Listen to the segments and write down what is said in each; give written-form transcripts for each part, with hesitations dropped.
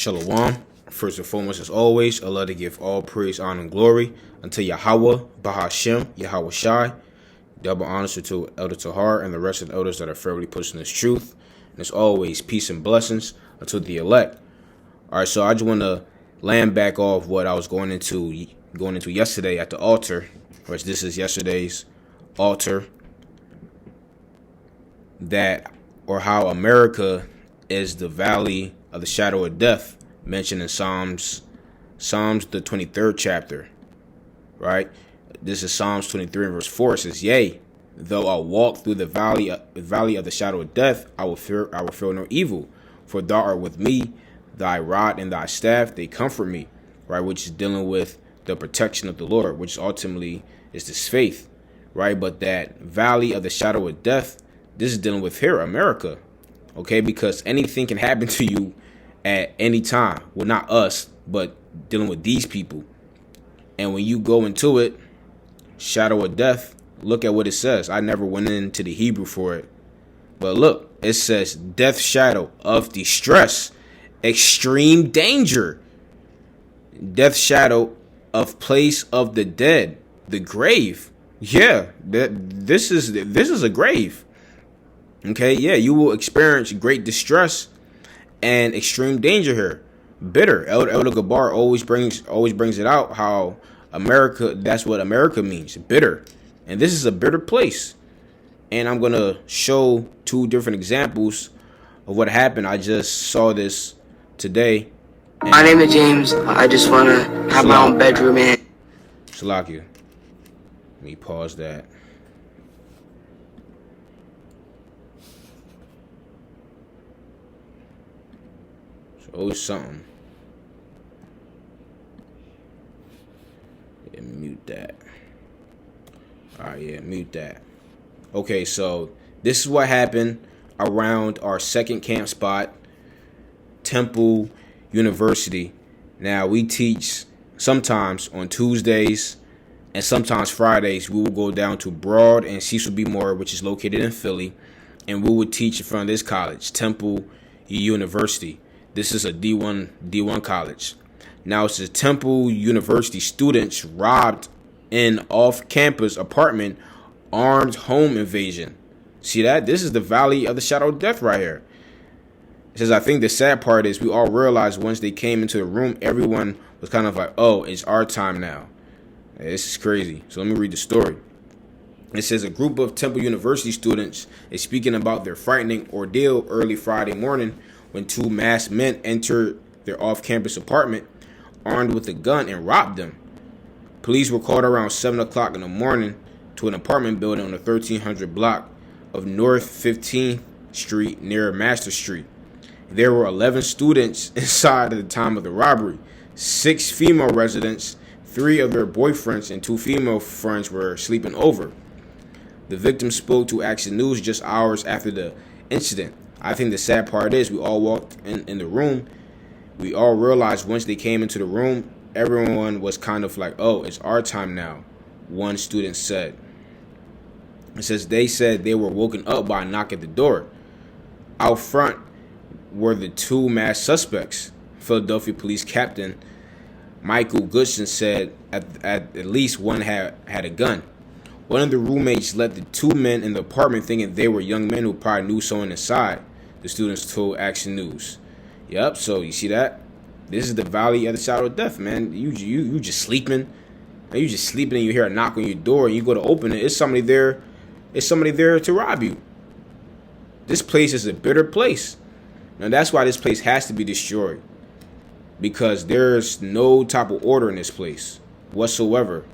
Shalom. First and foremost, as always, Allah to give all praise, honor, and glory unto Yahweh, Bahashem, Yahweh Shai. Double honors to Elder Tahar and the rest of the elders that are fairly pushing this truth. And as always, peace and blessings unto the elect. All right, so I just want to land back off what I was going into yesterday at the altar, which this is yesterday's altar, how America is the valley of the shadow of death, mentioned in Psalms the 23rd chapter, right? This is Psalms 23 and verse 4. It says, "Yea, though I walk through the valley of the shadow of death, I will fear no evil, for thou art with me, thy rod and thy staff, they comfort me," right? Which is dealing with the protection of the Lord, which ultimately is this faith, right? But that valley of the shadow of death, this is dealing with here, America, okay? Because anything can happen to you at any time. Well, not us, but dealing with these people. And when you go into it, shadow of death, look at what it says. I never went into the Hebrew for it, but look, it says death shadow of distress, extreme danger, death shadow of place of the dead, the grave. Yeah, this is a grave. Okay, yeah, you will experience great distress and extreme danger here. Bitter. Elder Gabar always brings it out how America, that's what America means, bitter. And this is a bitter place. And I'm going to show two different examples of what happened. I just saw this today. My name is James. I just want to have my own bedroom and Salakia. Let me pause that. Always something. Yeah, mute that. Alright, yeah, mute that. Okay, so this is what happened around our second camp spot, Temple University. Now, we teach sometimes on Tuesdays and sometimes Fridays. We will go down to Broad and Cecil B. Moore, which is located in Philly, and we would teach in front of this college, Temple University. This is a D1 college. Now, it's a Temple University students robbed an off-campus apartment, armed home invasion. See that? This is the valley of the shadow of death right here. It says, I think the sad part is we all realized once they came into the room, everyone was kind of like, oh, it's our time now. This is crazy. So let me read the story. It says a group of Temple University students is speaking about their frightening ordeal early Friday morning when two masked men entered their off-campus apartment armed with a gun and robbed them. Police were called around 7 o'clock in the morning to an apartment building on the 1300 block of North 15th Street near Master Street. There were 11 students inside at the time of the robbery. 6 female residents, 3 of their boyfriends, and 2 female friends were sleeping over. The victim spoke to Action News just hours after the incident. I think the sad part is we all walked in the room. We all realized once they came into the room, everyone was kind of like, oh, it's our time now, one student said. It says they said they were woken up by a knock at the door. Out front were the 2 masked suspects. Philadelphia Police Captain Michael Goodson said at least one had a gun. One of the roommates let the 2 men in the apartment thinking they were young men who probably knew someone inside. The students told Action News. Yep, so you see that? This is the valley of the shadow of death, man. You just sleeping. You just sleeping and you hear a knock on your door and you go to open it. It's somebody there. It's somebody there to rob you. This place is a bitter place. Now that's why this place has to be destroyed. Because there's no type of order in this place whatsoever.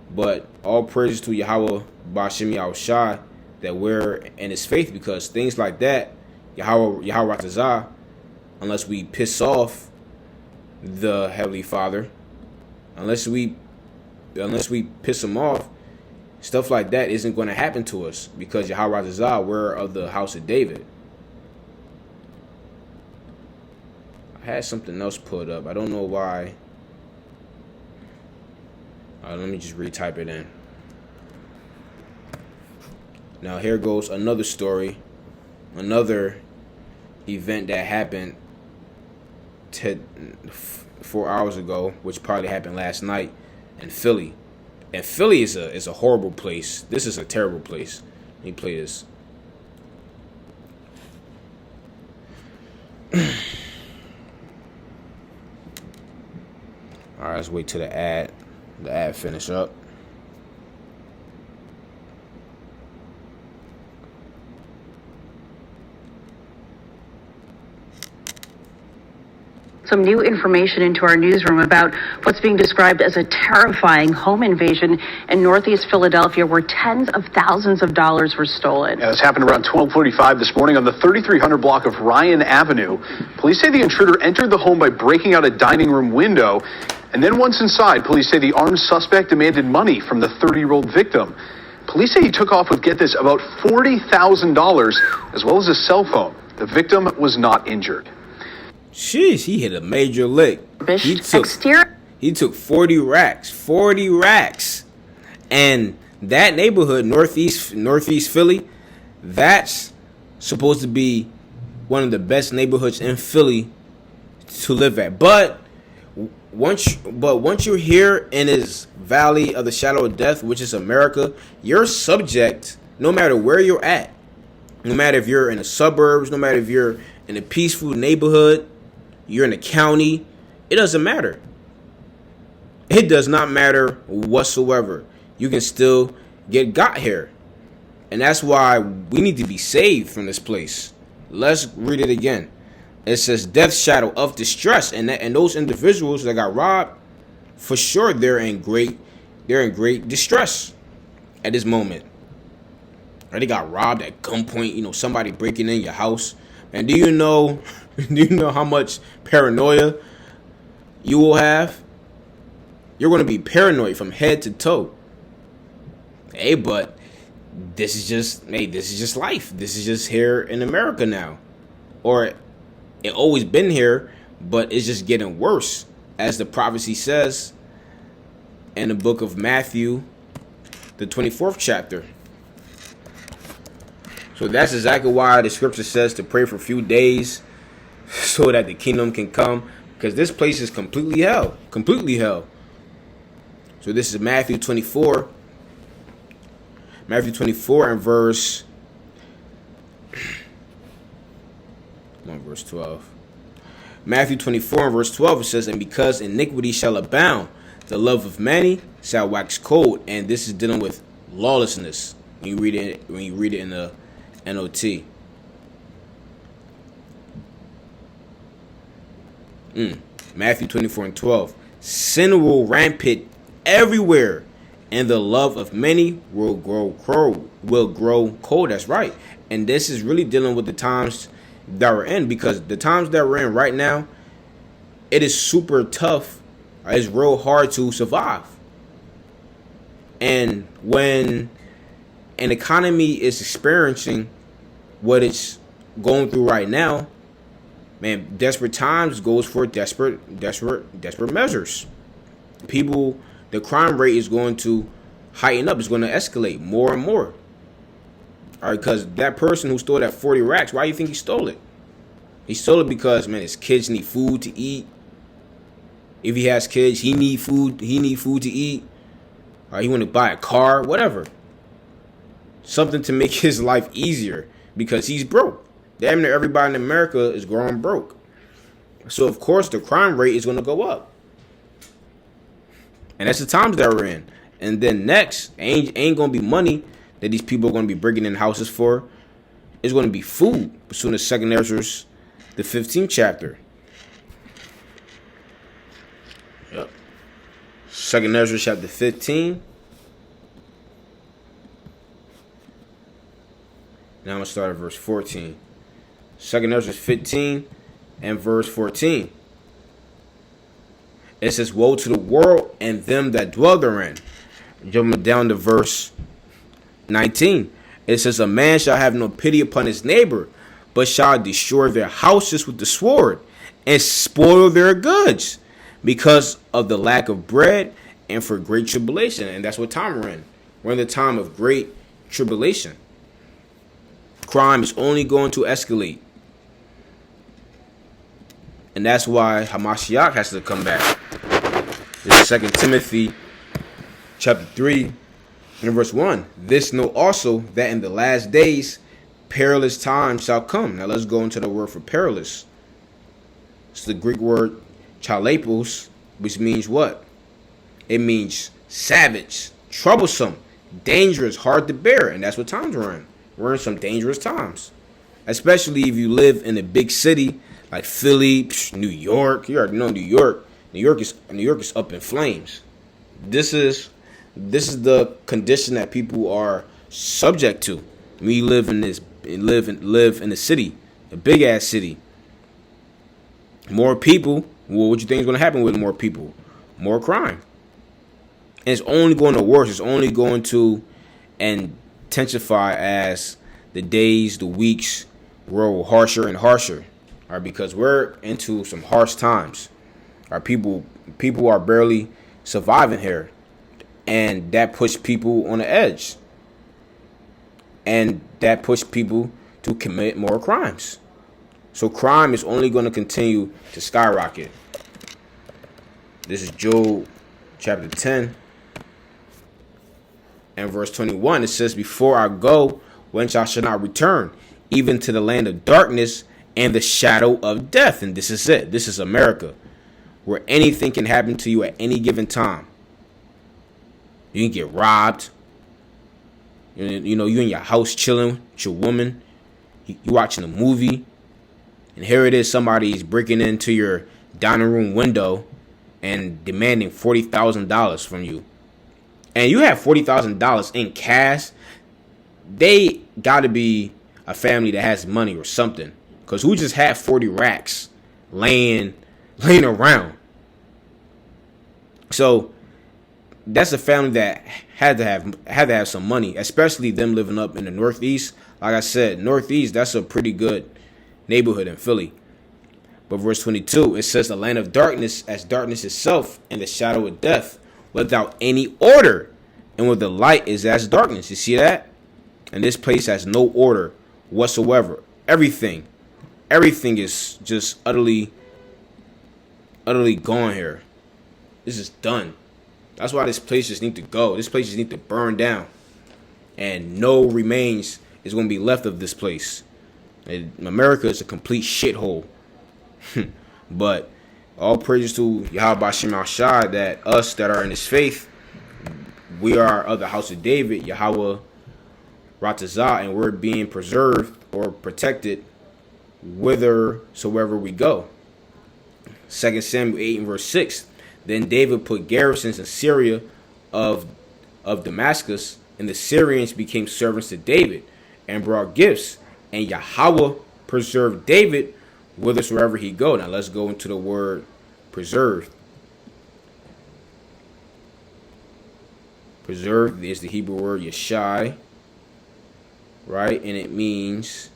But all praises to Yahweh Ba'ashem Yahweh Shai that we're in his faith, because things like that, Yahweh Ratazah, unless we piss off the Heavenly Father, unless we piss him off, stuff like that isn't going to happen to us, because Yahweh Ratazah, we're of the house of David. I had something else put up. I don't know why. Let me just retype it in. Now here goes another story, another event that happened 4 hours ago, which probably happened last night in Philly. And Philly is a horrible place. This is a terrible place. Let me play this. All right, let's wait till the ad finish up. Some new information into our newsroom about what's being described as a terrifying home invasion in Northeast Philadelphia where tens of thousands of dollars were stolen. Yeah, this happened around 12:45 this morning on the 3300 block of Ryan Avenue. Police say the intruder entered the home by breaking out a dining room window. And then once inside, police say the armed suspect demanded money from the 30-year-old victim. Police say he took off with, get this, about $40,000 as well as a cell phone. The victim was not injured. Sheesh, he hit a major lick. He took 40 racks. 40 racks. And that neighborhood, Northeast Philly, that's supposed to be one of the best neighborhoods in Philly to live at. But once you're here in this valley of the shadow of death, which is America, you're subject no matter where you're at. No matter if you're in the suburbs, no matter if you're in a peaceful neighborhood, you're in the county, it doesn't matter. It does not matter whatsoever. You can still get got here. And that's why we need to be saved from this place. Let's read it again. It says death shadow of distress. And those individuals that got robbed, for sure they're in great distress at this moment. Or they got robbed at gunpoint, somebody breaking in your house. And do you know how much paranoia you will have? You're going to be paranoid from head to toe. Hey, but this is just life. This is just here in America now. Or it always been here, but it's just getting worse. As the prophecy says in the book of Matthew, the 24th chapter. So that's exactly why the scripture says to pray for a few days so that the kingdom can come. Because this place is completely hell. Completely hell. So this is Matthew 24. Matthew 24 and verse 12. Matthew 24 and verse 12, it says, and because iniquity shall abound, the love of many shall wax cold. And this is dealing with lawlessness. When you read it in the NOT. Matthew 24 and 12. Sin will rampant everywhere, and the love of many will grow cold. That's right. And this is really dealing with the times that we're in, because the times that we're in right now, it is super tough. It's real hard to survive. And when an economy is experiencing what it's going through right now, man, desperate times goes for desperate measures. The crime rate is going to heighten up. It's going to escalate more and more. All right, because that person who stole that 40 racks, why do you think he stole it? He stole it because, man, his kids need food to eat. If he has kids, he need food. He need food to eat. Or he want to buy a car, whatever. Something to make his life easier because he's broke. Damn near everybody in America is growing broke. So, of course, the crime rate is going to go up. And that's the times that we're in. And then next, ain't going to be money that these people are going to be breaking in houses for. It's going to be food. Pursuant to 2 Ezra, the 15th chapter. Yep. 2 Ezra chapter 15. Now I'm going to start at verse 14. 2 Ezra 15 and verse 14. It says, woe to the world and them that dwell therein. Jumping down to verse 19. It says, a man shall have no pity upon his neighbor, but shall destroy their houses with the sword and spoil their goods because of the lack of bread and for great tribulation. And that's what time we're in. We're in the time of great tribulation. Crime is only going to escalate. And that's why Hamashiach has to come back. This is 2 Timothy chapter 3 and verse 1. This know also that in the last days perilous times shall come. Now let's go into the word for perilous. It's the Greek word chalapos, which means what? It means savage, troublesome, dangerous, hard to bear. And that's what times we're in. We're in some dangerous times. Especially if you live in a big city like Philly, New York. You already know New York. New York is up in flames. This is the condition that people are subject to. We live in a city, a big ass city. More people. Well, what you think is going to happen with more people? More crime. And it's only going to worse. It's only going to intensify as the days, the weeks grow harsher and harsher. All right, because we're into some harsh times. Our people are barely surviving here. And that puts people on the edge. And that pushes people to commit more crimes. So crime is only going to continue to skyrocket. This is Job chapter 10 and verse 21. It says, before I go, whence I shall not return, even to the land of darkness and the shadow of death. And this is it. This is America, where anything can happen to you at any given time. You can get robbed. You know, you in your house chilling with your woman. You watching a movie. And here it is, somebody's breaking into your dining room window and demanding $40,000 from you. And you have $40,000 in cash. They got to be a family that has money or something. Because who just had 40 racks laying around? So that's a family that had to have some money, especially them living up in the Northeast. Like I said, Northeast, that's a pretty good neighborhood in Philly. But verse 22, it says the land of darkness as darkness itself and the shadow of death, without any order, and where the light is as darkness. You see that? And this place has no order whatsoever. Everything is just utterly gone here. This is done. That's why this place just need to go. This place just need to burn down. And no remains is going to be left of this place. America is a complete shithole. But all praises to Yahweh Shem Shai, that us that are in his faith, we are of the house of David, Yahweh Ratazah, and we're being preserved or protected whithersoever we go. 2 Samuel 8 and verse 6. Then David put garrisons in Syria of Damascus, and the Syrians became servants to David and brought gifts. And Yahweh preserved David whithersoever he go. Now let's go into the word preserved. Preserved is the Hebrew word yeshai, right? And it means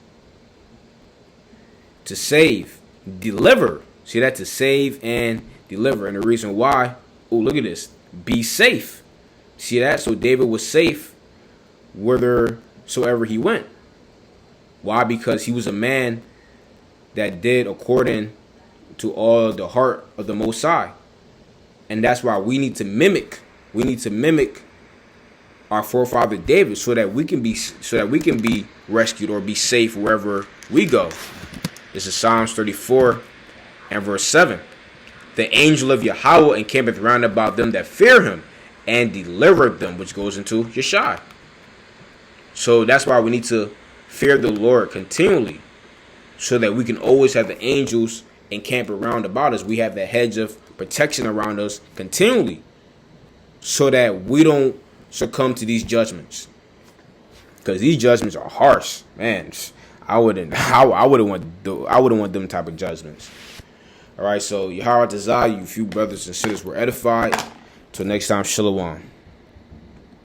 to save, deliver. See that? To save and deliver. And the reason why, oh, look at this. Be safe. See that? So David was safe whithersoever he went. Why? Because he was a man that did according to all the heart of the Most High. And that's why we need to mimic. We need to mimic our forefather David, so that we can be rescued or be safe wherever we go. This is Psalms 34 and verse 7. The angel of Yahweh encampeth round about them that fear him, and delivereth them, which goes into Yeshai. So that's why we need to fear the Lord continually, so that we can always have the angels encamp around about us. We have the hedge of protection around us continually, so that we don't succumb to these judgments. Because these judgments are harsh, man. I wouldn't want them type of judgments. All right, so Yahweh Tazah, you few brothers and sisters were edified. Till next time, Shalom.